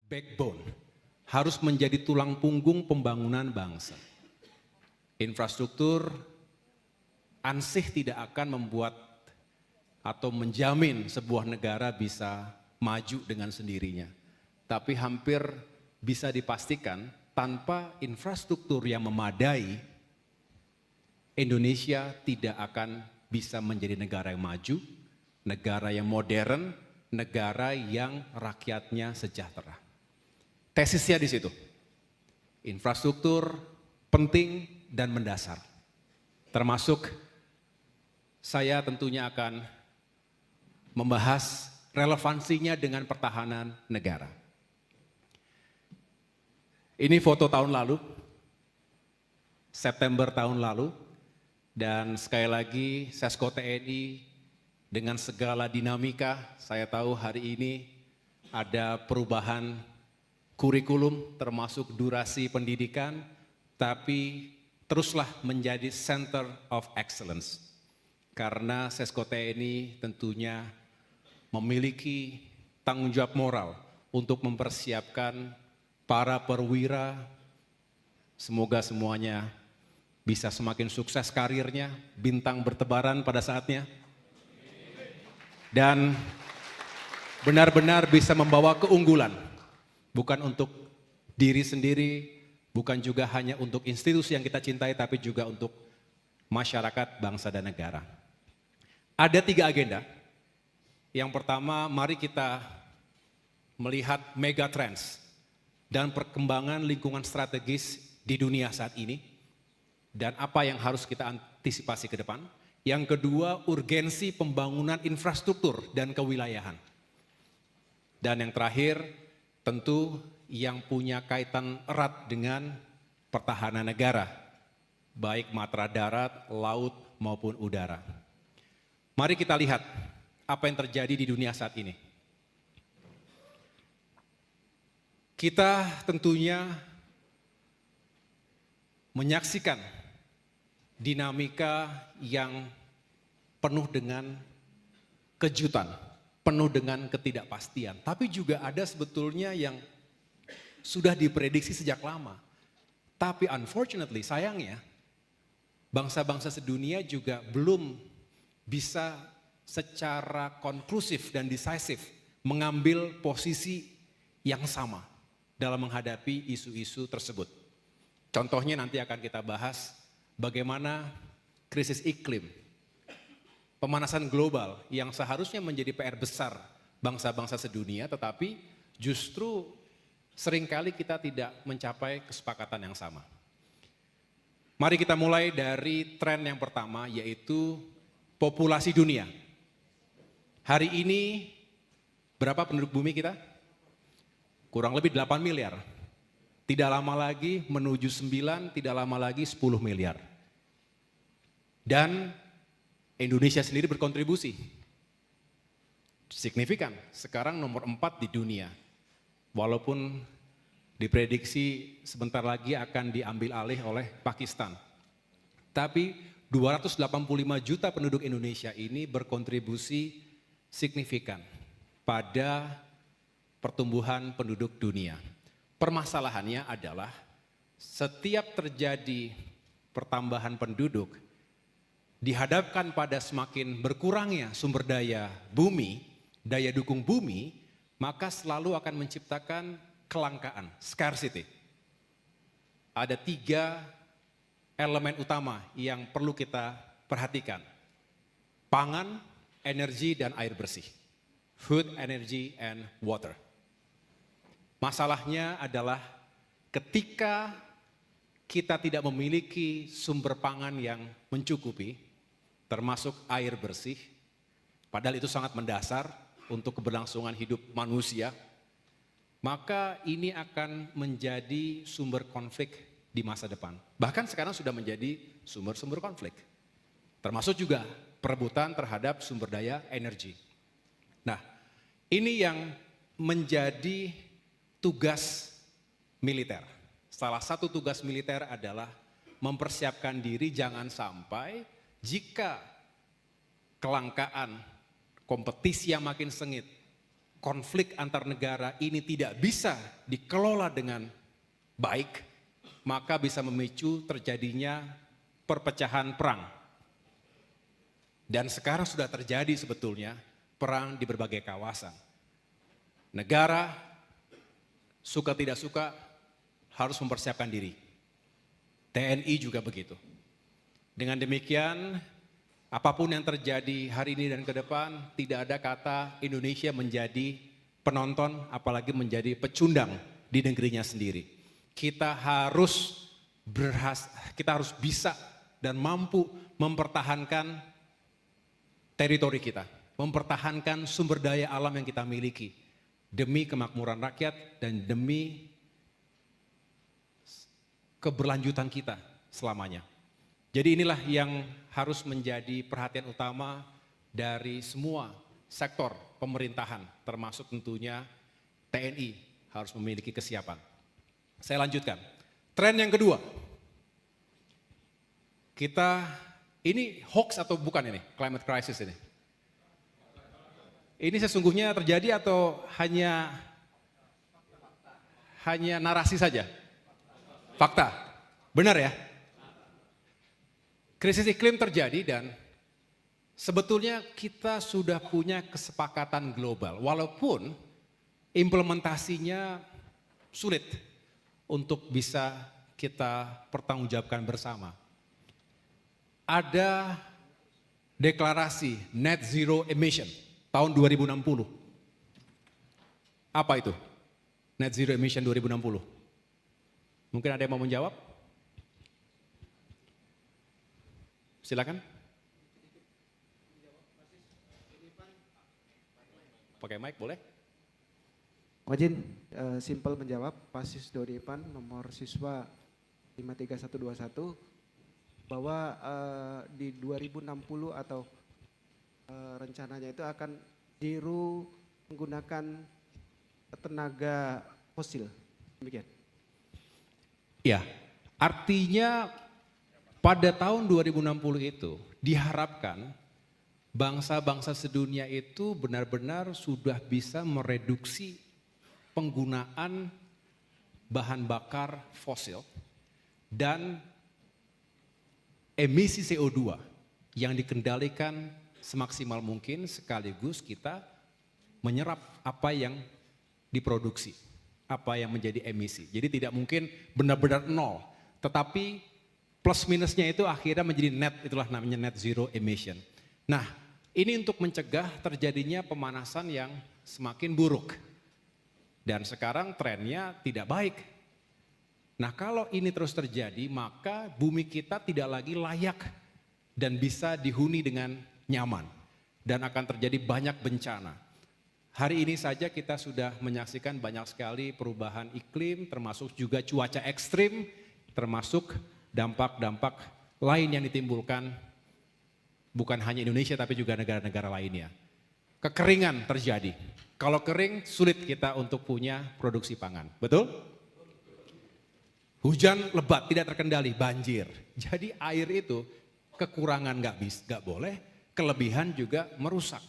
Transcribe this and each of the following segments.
backbone, harus menjadi tulang punggung pembangunan bangsa. Infrastruktur ansih tidak akan membuat atau menjamin sebuah negara bisa maju dengan sendirinya. Tapi hampir bisa dipastikan tanpa infrastruktur yang memadai, Indonesia tidak akan bisa menjadi negara yang maju, negara yang modern, negara yang rakyatnya sejahtera. Tesisnya di situ. Infrastruktur penting dan mendasar. Termasuk saya tentunya akan membahas relevansinya dengan pertahanan negara. Ini foto tahun lalu, September tahun lalu, dan sekali lagi Sesko TNI dengan segala dinamika, saya tahu hari ini ada perubahan kurikulum termasuk durasi pendidikan, tapi teruslah menjadi center of excellence. Karena Sesko TNI tentunya memiliki tanggung jawab moral untuk mempersiapkan para perwira, semoga semuanya bisa semakin sukses karirnya, bintang bertebaran pada saatnya, dan benar-benar bisa membawa keunggulan, bukan untuk diri sendiri, bukan juga hanya untuk institusi yang kita cintai, tapi juga untuk masyarakat, bangsa, dan negara. Ada 3 agenda. Yang pertama, mari kita melihat megatrends dan perkembangan lingkungan strategis di dunia saat ini dan apa yang harus kita antisipasi ke depan. Yang kedua, urgensi pembangunan infrastruktur dan kewilayahan. Dan yang terakhir, tentu yang punya kaitan erat dengan pertahanan negara, baik matra darat, laut, maupun udara. Mari kita lihat apa yang terjadi di dunia saat ini. Kita tentunya menyaksikan dinamika yang penuh dengan kejutan, penuh dengan ketidakpastian. Tapi juga ada sebetulnya yang sudah diprediksi sejak lama. Tapi unfortunately, sayangnya, bangsa-bangsa sedunia juga belum bisa secara konklusif dan decisive mengambil posisi yang sama dalam menghadapi isu-isu tersebut. Contohnya nanti akan kita bahas bagaimana krisis iklim, pemanasan global yang seharusnya menjadi PR besar bangsa-bangsa sedunia, tetapi justru seringkali kita tidak mencapai kesepakatan yang sama. Mari kita mulai dari tren yang pertama, yaitu populasi dunia. Hari ini berapa penduduk bumi kita? Kurang lebih 8 miliar. Tidak lama lagi menuju 9, tidak lama lagi 10 miliar. Dan Indonesia sendiri berkontribusi signifikan. Sekarang nomor 4 di dunia. Walaupun diprediksi sebentar lagi akan diambil alih oleh Pakistan. Tapi 285 juta penduduk Indonesia ini berkontribusi signifikan pada pertumbuhan penduduk dunia. Permasalahannya adalah setiap terjadi pertambahan penduduk dihadapkan pada semakin berkurangnya sumber daya bumi, daya dukung bumi, maka selalu akan menciptakan kelangkaan, scarcity. Ada 3 elemen utama yang perlu kita perhatikan. Pangan, energi, dan air bersih. Food, energy, and water. Masalahnya adalah ketika kita tidak memiliki sumber pangan yang mencukupi, termasuk air bersih, padahal itu sangat mendasar untuk keberlangsungan hidup manusia, maka ini akan menjadi sumber konflik di masa depan. Bahkan sekarang sudah menjadi sumber-sumber konflik. Termasuk juga perebutan terhadap sumber daya energi. Nah, ini yang menjadi tugas militer. Salah satu tugas militer adalah mempersiapkan diri jangan sampai jika kelangkaan, kompetisi yang makin sengit, konflik antar negara ini tidak bisa dikelola dengan baik, maka bisa memicu terjadinya perpecahan perang. Dan sekarang sudah terjadi sebetulnya perang di berbagai kawasan. Negara, suka tidak suka, harus mempersiapkan diri. TNI juga begitu. Dengan demikian, apapun yang terjadi hari ini dan ke depan, tidak ada kata Indonesia menjadi penonton, apalagi menjadi pecundang di negerinya sendiri. Kita harus bisa dan mampu mempertahankan teritori kita, mempertahankan sumber daya alam yang kita miliki demi kemakmuran rakyat dan demi keberlanjutan kita selamanya. Jadi inilah yang harus menjadi perhatian utama dari semua sektor pemerintahan, termasuk tentunya TNI harus memiliki kesiapan. Saya lanjutkan. Tren yang kedua. Ini hoax atau bukan ini, climate crisis ini? Ini sesungguhnya terjadi atau hanya narasi saja? Fakta. Benar ya? Krisis iklim terjadi dan sebetulnya kita sudah punya kesepakatan global, walaupun implementasinya sulit untuk bisa kita pertanggungjawabkan bersama. Ada deklarasi net zero emission tahun 2060. Apa itu? Net zero emission 2060. Mungkin ada yang mau menjawab? Silakan. Pakai mic boleh? Majin, simpel menjawab, Pasis Doripan nomor siswa 53121 bahwa di 2060 atau rencananya itu akan zero menggunakan tenaga fosil. Demikian. Ya, artinya pada tahun 2060 itu diharapkan bangsa-bangsa sedunia itu benar-benar sudah bisa mereduksi penggunaan bahan bakar fosil dan emisi CO2 yang dikendalikan semaksimal mungkin sekaligus kita menyerap apa yang diproduksi, apa yang menjadi emisi. Jadi tidak mungkin benar-benar nol, tetapi plus minusnya itu akhirnya menjadi net, itulah namanya net zero emission. Nah, ini untuk mencegah terjadinya pemanasan yang semakin buruk. Dan sekarang trennya tidak baik. Nah, kalau ini terus terjadi, maka bumi kita tidak lagi layak dan bisa dihuni dengan nyaman. Dan akan terjadi banyak bencana. Hari ini saja kita sudah menyaksikan banyak sekali perubahan iklim, termasuk juga cuaca ekstrim, termasuk dampak-dampak lain yang ditimbulkan bukan hanya Indonesia tapi juga negara-negara lainnya. Kekeringan terjadi. Kalau kering sulit kita untuk punya produksi pangan. Betul? Hujan lebat tidak terkendali, banjir. Jadi air itu kekurangan nggak boleh, kelebihan juga merusak.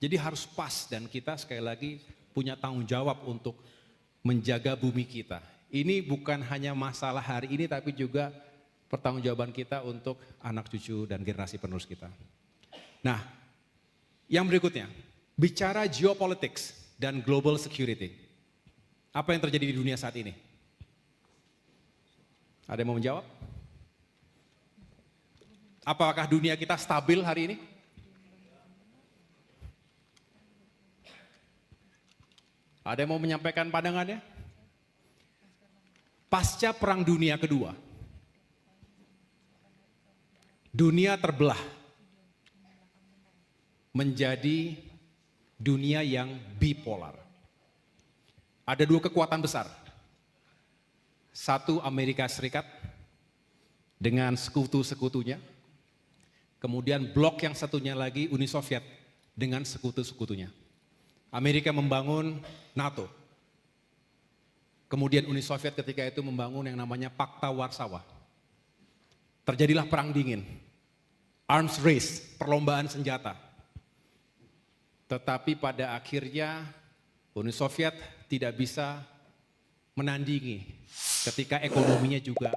Jadi harus pas dan kita sekali lagi punya tanggung jawab untuk menjaga bumi kita. Ini bukan hanya masalah hari ini tapi juga pertanggungjawaban kita untuk anak cucu dan generasi penerus kita. Nah, yang berikutnya, bicara geopolitics dan global security. Apa yang terjadi di dunia saat ini? Ada yang mau menjawab? Apakah dunia kita stabil hari ini? Ada yang mau menyampaikan pandangannya? Pasca Perang Dunia Kedua, dunia terbelah menjadi dunia yang bipolar. Ada dua kekuatan besar. Satu Amerika Serikat dengan sekutu-sekutunya. Kemudian blok yang satunya lagi Uni Soviet dengan sekutu-sekutunya. Amerika membangun NATO. Kemudian Uni Soviet ketika itu membangun yang namanya Pakta Warsawa. Terjadilah perang dingin. Arms race, perlombaan senjata. Tetapi pada akhirnya Uni Soviet tidak bisa menandingi ketika ekonominya juga